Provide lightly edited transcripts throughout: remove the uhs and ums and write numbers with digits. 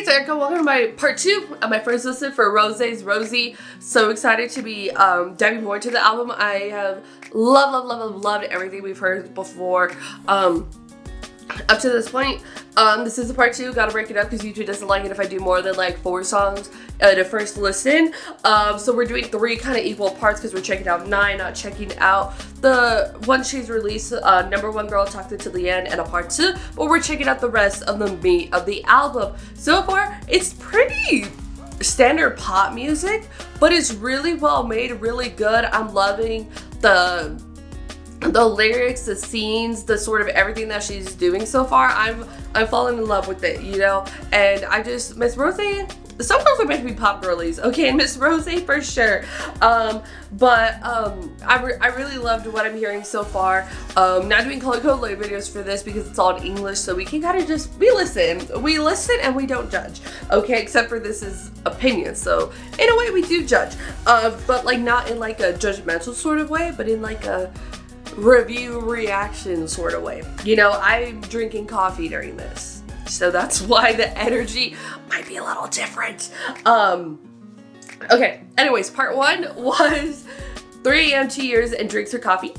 it's Erika. Welcome to my part 2 of my first listen for Rosie. So excited to be diving more into the album. I have loved everything we've heard before up to this point. This is the part 2. Gotta break it up because YouTube doesn't like it if I do more than like 4 songs at a first listen. So we're doing 3 kind of equal parts because we're checking out 9, not checking out the one she's released, Number One Girl, Talked It to the End, and a part 2. But we're checking out the rest of the meat of the album. So far, it's pretty standard pop music, but it's really well made, really good. I'm loving the lyrics, the scenes, the sort of everything that she's doing so far. I'm falling in love with it, you know. And I just Miss Rosie. Some girls are meant to be pop girlies, okay? Miss Rosie for sure. I really loved what I'm hearing so far. Not doing color code videos for this because it's all in English, so we can kind of just we listen and we don't judge, okay? Except for this is opinion, so in a way we do judge, but like not in like a judgmental sort of way, but in like a review reaction sort of way. You know, I'm drinking coffee during this, so that's why the energy might be a little different. Okay, anyways, part 1 was 3 a.m. 2 years and drinks her coffee.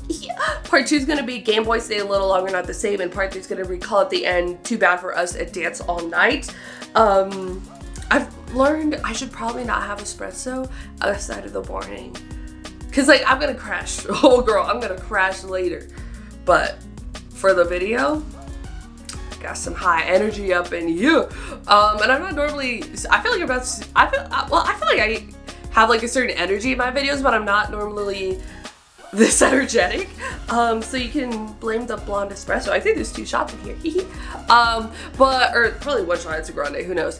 Part 2 is gonna be Game Boy Stay a Little Longer, Not the Same, and part 3 is gonna recall at the end Too Bad for Us and Dance All Night. I've learned I should probably not have espresso outside of the morning, cause like I'm gonna crash. Oh girl, I'm gonna crash later. But for the video, got some high energy up in you. And I'm not normally, I feel like I have like a certain energy in my videos, but I'm not normally this energetic. So you can blame the blonde espresso. I think there's 2 shots in here. Or probably 1 shot, it's a grande, who knows.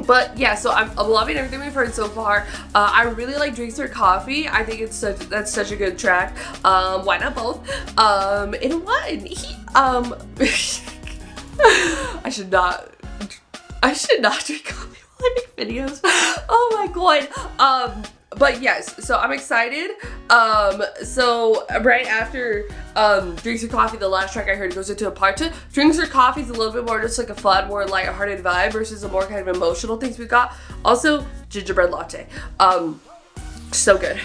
But yeah, so I'm loving everything we've heard so far. I really like Drinks Her Coffee. I think that's such a good track. Why not both? In one. I should not drink coffee while I make videos. Oh my god. But yes, so I'm excited. So right after Drinks Her Coffee, the last track I heard goes into a part 2. Drinks Her Coffee is a little bit more just like a fun, more lighthearted vibe versus the more kind of emotional things we got. Also, gingerbread latte. So good.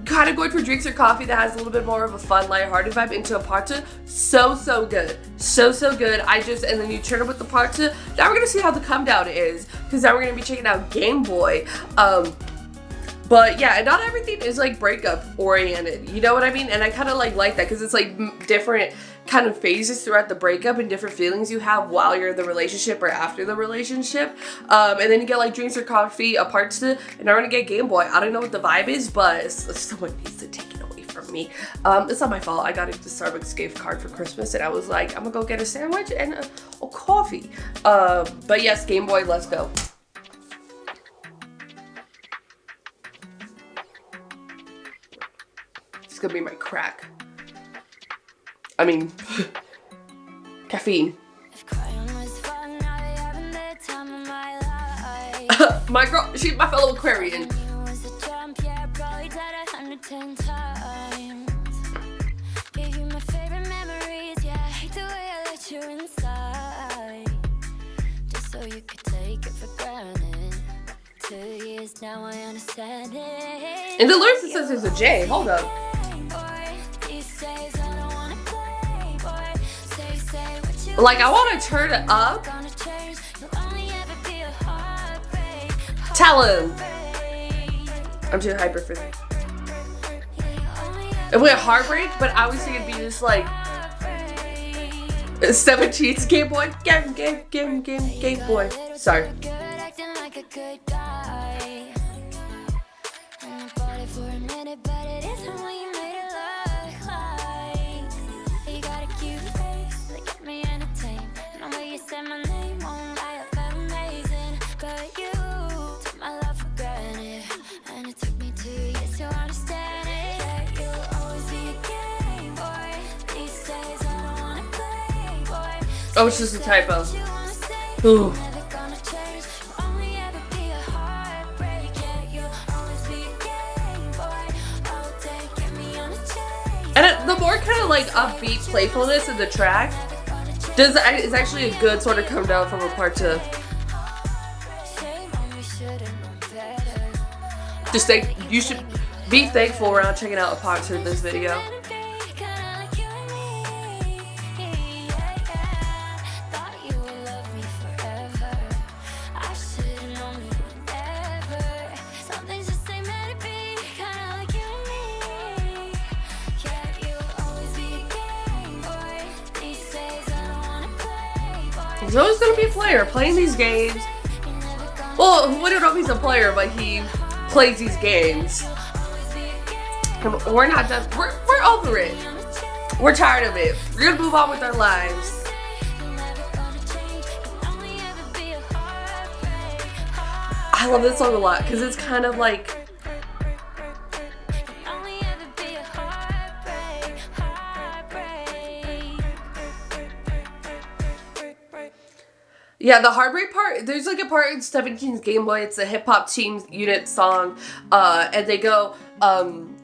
Kind of going for Drinks Her Coffee that has a little bit more of a fun, lighthearted vibe into a part 2. So good. So good. And then you turn it with the part 2. Now we're gonna see how the come down is, because now we're gonna be checking out Game Boy. But yeah, not everything is like breakup oriented, you know what I mean? And I kind of like that because it's like different kind of phases throughout the breakup and different feelings you have while you're in the relationship or after the relationship. And then you get like Drinks Or Coffee, a part 2, and now we're gonna get Game Boy. I don't know what the vibe is, but someone needs to take it away from me. It's not my fault. I got a Starbucks gift card for Christmas and I was like, I'm gonna go get a sandwich and a coffee. But yes, Game Boy, let's go. It's gonna be my crack. I mean, caffeine. My girl, she's my fellow Aquarian. In the lyrics it says there's a J. Hold up. Like, I want to turn it up. Tell him. I'm too hyper for that. It went heartbreak, but I was thinking it'd be just like 17's Game Boy. Game Boy. Sorry. Oh, it's just a typo. Ooh. And the more kind of like upbeat playfulness of the track, It's actually a good sort of come down from a part to just think you should be thankful around checking out a part to this video. He's always gonna be a player playing these games. Well, we don't know if he's a player, but he plays these games. We're not done. We're over it. We're tired of it. We're gonna move on with our lives. I love this song a lot because it's kind of like, yeah, the heartbreak part, there's like a part in 17's Game Boy, it's a hip hop team unit song, and they go, Game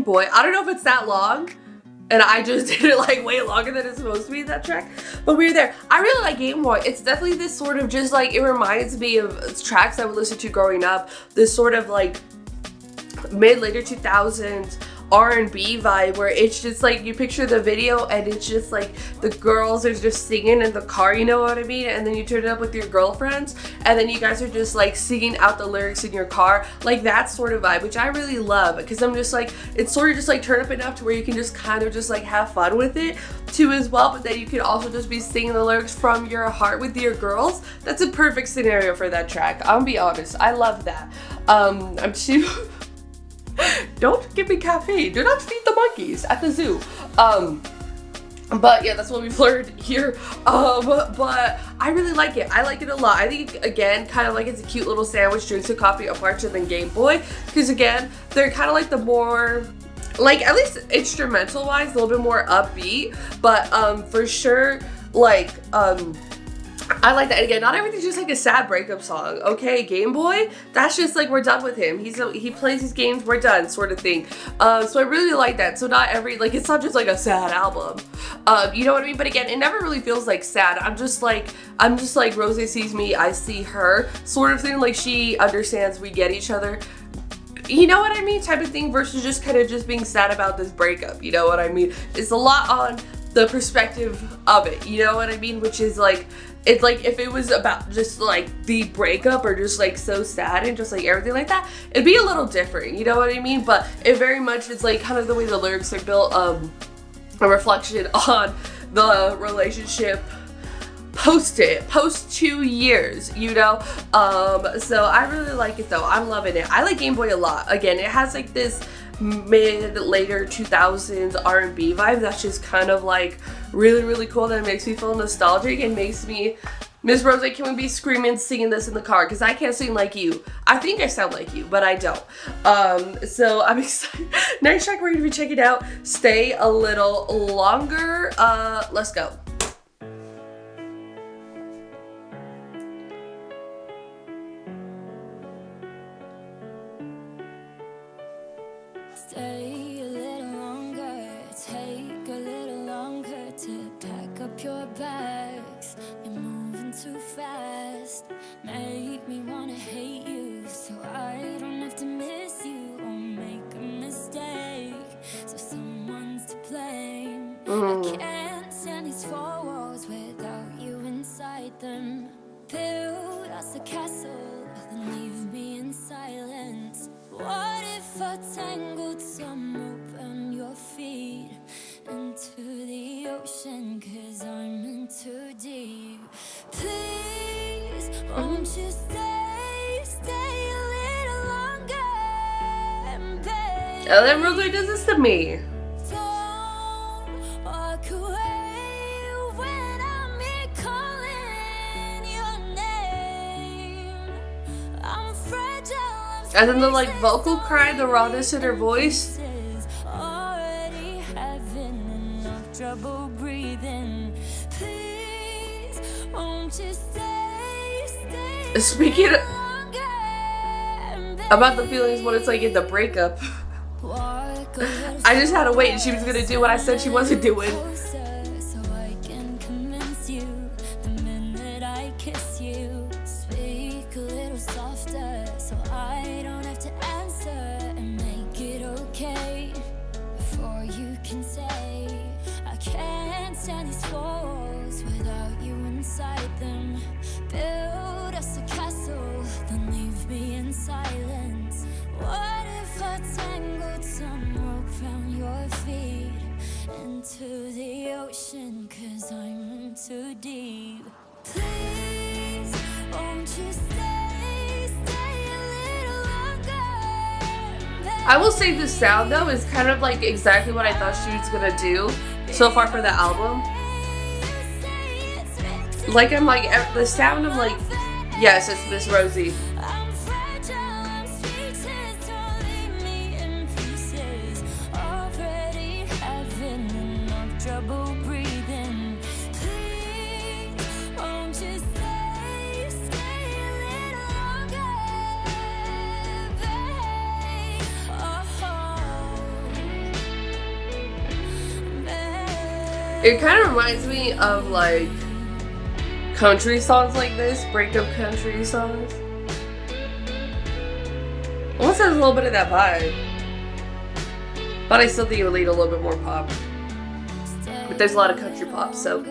Boy. I don't know if it's that long, and I just did it like way longer than it's supposed to be, that track, but we were there. I really like Game Boy. It's definitely this sort of just like, it reminds me of tracks I would listen to growing up, this sort of like later 2000s R&B vibe where it's just like you picture the video and it's just like the girls are just singing in the car, you know what I mean, and then you turn it up with your girlfriends and then you guys are just like singing out the lyrics in your car, like that sort of vibe, which I really love because I'm just like, it's sort of just like turn up enough to where you can just kind of just like have fun with it too as well, but then you can also just be singing the lyrics from your heart with your girls. That's a perfect scenario for that track. I'll be honest, I love that. I'm too don't give me caffeine. Do not feed the monkeys at the zoo. But yeah, that's what we've learned here. But I really like it. I like it a lot. I think, again, kind of like it's a cute little sandwich, drinks and coffee apart than Game Boy. Because again, they're kind of like the more, like at least instrumental wise, a little bit more upbeat. But for sure, like, I like that. And again, not everything's just like a sad breakup song, okay? Game Boy, that's just like we're done with him. He plays his games, we're done, sort of thing. So I really like that. So not every, like, it's not just like a sad album. You know what I mean? But again, it never really feels like sad. I'm just like Rosie sees me, I see her, sort of thing. Like she understands, we get each other. You know what I mean? Type of thing versus just kind of just being sad about this breakup. You know what I mean? It's a lot on the perspective of it. You know what I mean? Which is like, it's like if it was about just like the breakup or just like so sad and just like everything like that, it'd be a little different, you know what I mean? But it very much is like kind of the way the lyrics are built, a reflection on the relationship post 2 years, you know? So I really like it though. I'm loving it. I like Game Boy a lot. Again, it has like this later 2000s R&B vibe that's just kind of like really cool, that makes me feel nostalgic and makes me, Miss Rosie, can we be screaming singing this in the car, because I can't sing like you. I think I sound like you, but I don't. So I'm excited. Next track we're gonna be checking out, Stay a Little Longer. Let's go. Stay a little longer, take a little longer to pack up your bags. You're moving too fast, make me wanna hate you, so I don't have to miss you or make a mistake, so someone's to blame. I can't stand these four walls without you inside them. Build us a castle, then leave me in silence. What if I tangled some rope on your feet into the ocean, 'cause I'm in too deep. Please, won't you stay a little longer, babe. Oh, that Rosie does this to me. Don't walk away when I'm here calling your name. I'm fragile. And then the like vocal cry, the rawness in her voice. Already having enough trouble breathing. Please, won't you stay Speaking longer, about the feelings, what it's like in the breakup. walk I just had to wait and she was gonna do what I said she wasn't doing. So I can convince you the minute I kiss you. Speak a little softer so I don't have to answer, and make it okay before you can say I can't stand these walls without you inside them. Build us a castle, then leave me in silence. What if I tangled some rope around your feet into the ocean, 'cause I'm in too deep. Please, won't you stay a little longer? I will say the sound though is kind of like exactly what I thought she was gonna do so far for the album. Like I'm like the sound of like, yes, it's Miss Rosie. I'm fragile, I'm speechless, don't leave me in pieces. Already having enough trouble breathing. Please, won't you stay a little longer, babe? Babe. It kind of reminds me of like country songs like this, breakup country songs. Almost has a little bit of that vibe. But I still think it would lead a little bit more pop. But there's a lot of country pop, so.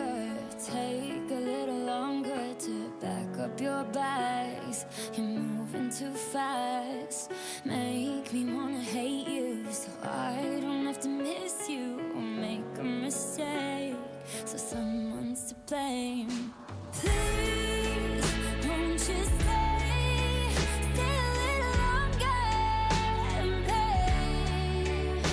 Take a little longer to back up your bags. You're moving too fast. Make me wanna hate you so I don't have to miss you or make a mistake, so someone's to blame. Please, won't you stay a little longer, babe?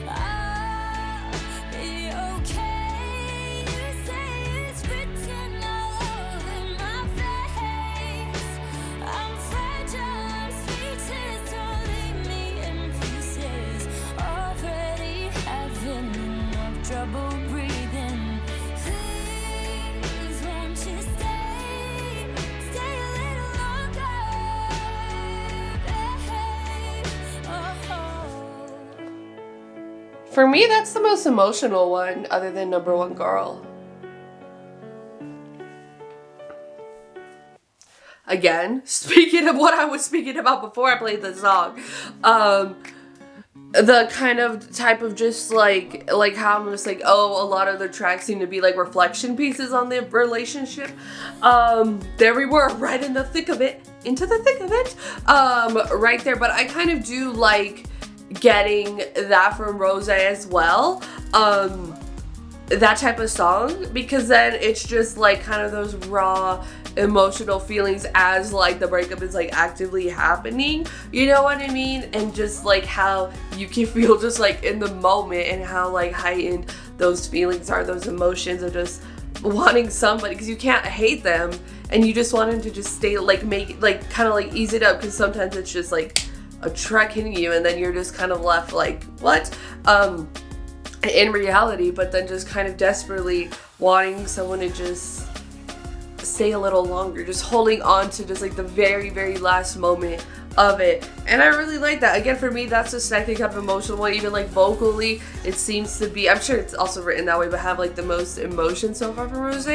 I'll be okay. You say it's written all over my face. I'm fragile, I'm speechless, don't leave me in pieces. Already having enough trouble breathing. Please, won't you stay a little longer, babe? Oh. For me, that's the most emotional one other than Number One Girl. Again, speaking of what I was speaking about before I played the song, the kind of type of just like how I'm just like, oh, a lot of the tracks seem to be like reflection pieces on the relationship. There we were, right in the thick of it, right there. But I kind of do like getting that from Rose as well. That type of song, because then it's just like kind of those raw emotional feelings as like the breakup is like actively happening, you know what I mean? And just like how you can feel just like in the moment and how like heightened those feelings are, those emotions of just wanting somebody, because you can't hate them and you just want them to just stay like make like kind of like ease it up, because sometimes it's just like a truck hitting you and then you're just kind of left like what in reality, but then just kind of desperately wanting someone to just stay a little longer, just holding on to just like the very, very last moment of it. And I really like that. Again, for me, that's the second kind of emotional one. Even like vocally, it seems to be, I'm sure it's also written that way, but have like the most emotion so far from Rose,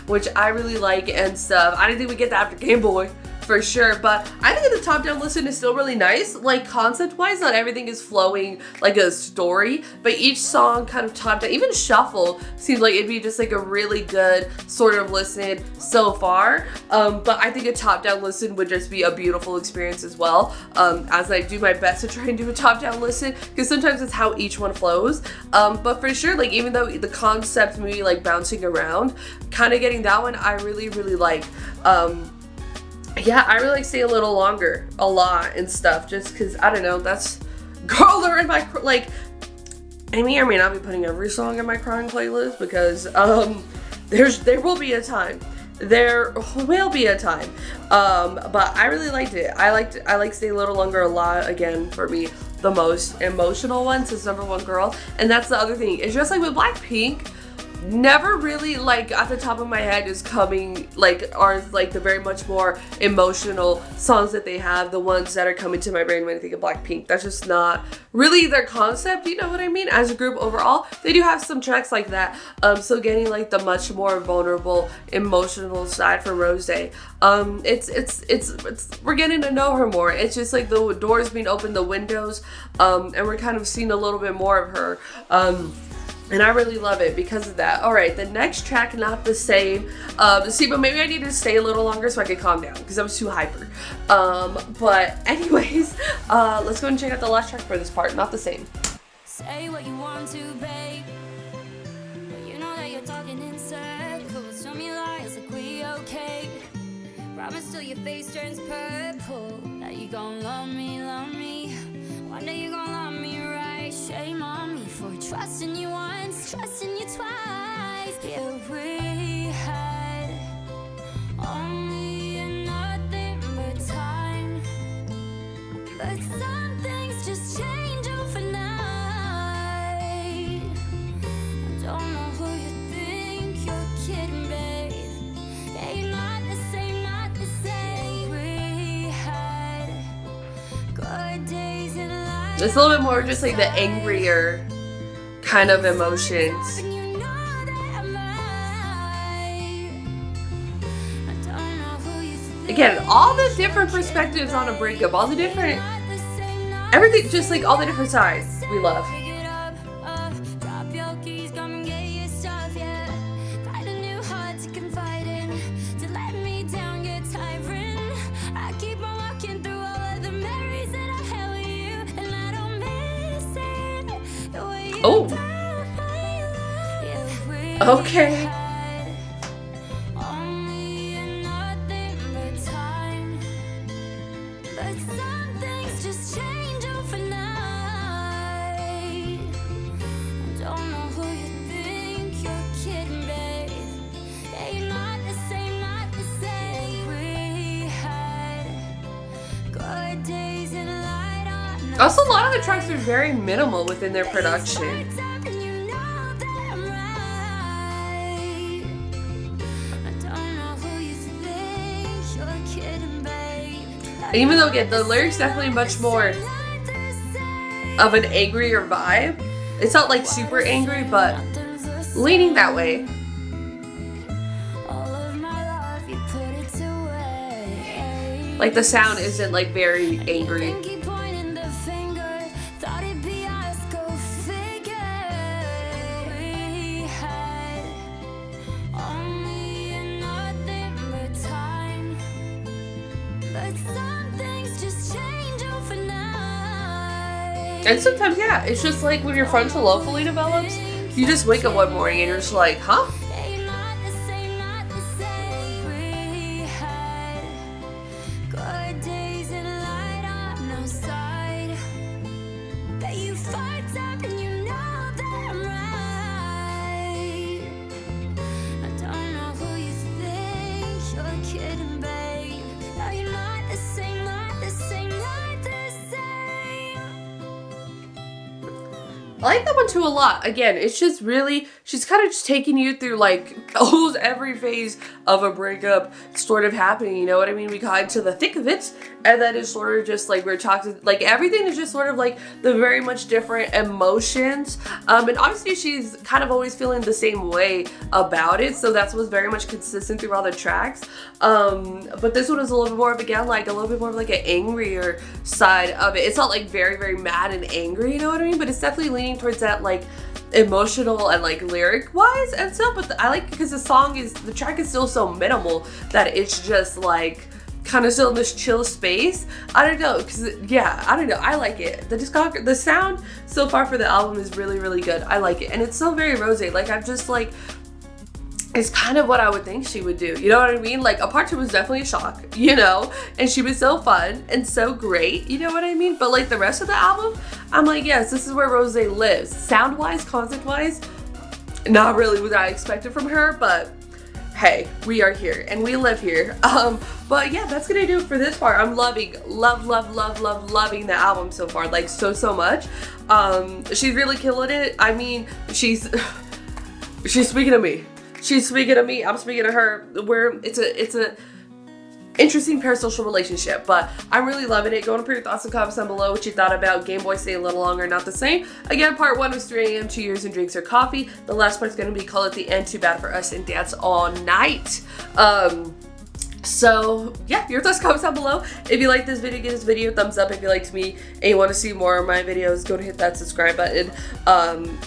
which I really like and stuff. I didn't think we'd get that after Game Boy, for sure, but I think the top down listen is still really nice. Like concept wise, not everything is flowing like a story, but each song kind of top down, even Shuffle seems like it'd be just like a really good sort of listen so far. But I think a top down listen would just be a beautiful experience as well. As I do my best to try and do a top down listen, because sometimes it's how each one flows. But for sure, like even though the concept maybe like bouncing around, kind of getting that one I really, really like. Yeah, I really like Stay a Little Longer a lot and stuff, just because, I don't know, that's girl, they're in my, like, I may or may not be putting every song in my crying playlist, because there will be a time. There will be a time. But I really liked it. I like Stay a Little Longer a lot. Again, for me, the most emotional one since Number One Girl. And that's the other thing. It's just like with Blackpink, never really like at the top of my head is coming like are like the very much more emotional songs that they have, the ones that are coming to my brain when I think of Blackpink. That's just not really their concept, you know what I mean? As a group overall, they do have some tracks like that. So getting like the much more vulnerable, emotional side from Rose, it's we're getting to know her more. It's just like the doors being opened, the windows, and we're kind of seeing a little bit more of her. And I really love it because of that. All right, the next track, Not the Same. See, but maybe I need to stay a little longer so I can calm down because I was too hyper. But anyways, let's go and check out the last track for this part, Not the Same. Say what you want to, babe. But you know that you're talking in circles. Show me lies like we okay. Promise till your face turns purple that you gon' love me, love me. One day you gon' love me right. Shame on me for trusting you once, trusting you twice. Yeah, we had only nothing but time, but some things just change overnight. I don't know who you think you're kidding, babe. Yeah, you're not the same, not the same. We had good days and life. It's a little bit more just like the angrier kind of emotions. Again, all the different perspectives on a breakup, all the different, everything, just like all the different sides we love. Oh, okay. Also, a lot of the tracks are very minimal within their production. Even though, again, the lyrics definitely much more of an angrier vibe. It's not like super angry, but leaning that way. Like the sound isn't like very angry. And sometimes, yeah, it's just like when your frontal lobe fully develops, you just wake up one morning and you're just like, huh? I like that one too a lot. Again, it's just really, she's kind of just taking you through like almost every phase of a breakup sort of happening, you know what I mean? We got into the thick of it, and then it's sort of just like we're talking, like everything is just sort of like the very much different emotions. And obviously she's kind of always feeling the same way about it, so that's what's very much consistent through all the tracks. But this one is a little bit more of, again, like a little bit more of like an angrier side of it. It's not like very, very mad and angry, you know what I mean? But it's definitely leaning towards that like emotional and like lyric wise and stuff. But I like, because the track is still so minimal that it's just like kind of still in this chill space. I don't know, because yeah, I don't know, I like it. The sound so far for the album is really, really good. I like it, and it's so very Rose. Like, I'm just like, it's kind of what I would think she would do, you know what I mean? Like, a part 2 was definitely a shock, you know, and she was so fun and so great, you know what I mean? But like the rest of the album, I'm like, yes, this is where Rose lives. Sound wise, concept wise, not really what I expected from her, but hey, we are here and we live here. But yeah, that's gonna do it for this part. I'm loving the album so far, like so much. She's really killing it. I mean, she's She's speaking to me. She's speaking to me. I'm speaking to her. It's a interesting parasocial relationship, but I'm really loving it. Go and put your thoughts in the comments down below what you thought about Game Boy Stay a Little Longer, Not the Same. Again, part 1 was 3 a.m., 2 years and drinks or coffee. The last part's going to be Call It the End, Too Bad for Us, and Dance All Night. So yeah, your thoughts, comments down below. If you like this video, give this video a thumbs up. If you liked me and you want to see more of my videos, go to hit that subscribe button.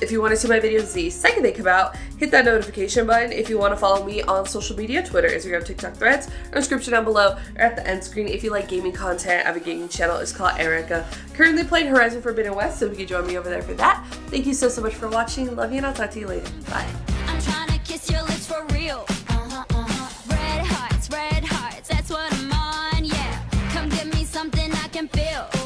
If you want to see my videos the second they come out, hit that notification button. If you want to follow me on social media, Twitter, Instagram, TikTok, Threads, or description down below or at the end screen. If you like gaming content, I have a gaming channel. It's called Erika. Currently playing Horizon Forbidden West, so you can join me over there for that. Thank you so much for watching. Love you, and I'll talk to you later. Bye. I'm trying to kiss your lips for real. Red hearts, that's what I'm on, yeah. Come give me something I can feel.